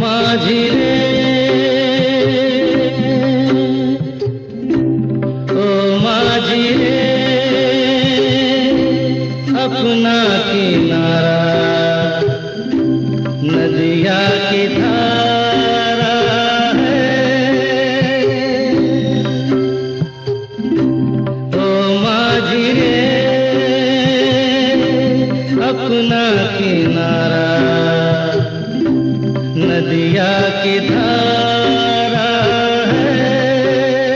माझी रे, ओ माझी रे, अपना किनारा नदिया की धारा है। ओ माझी रे, अपना किनारा नदिया की धारा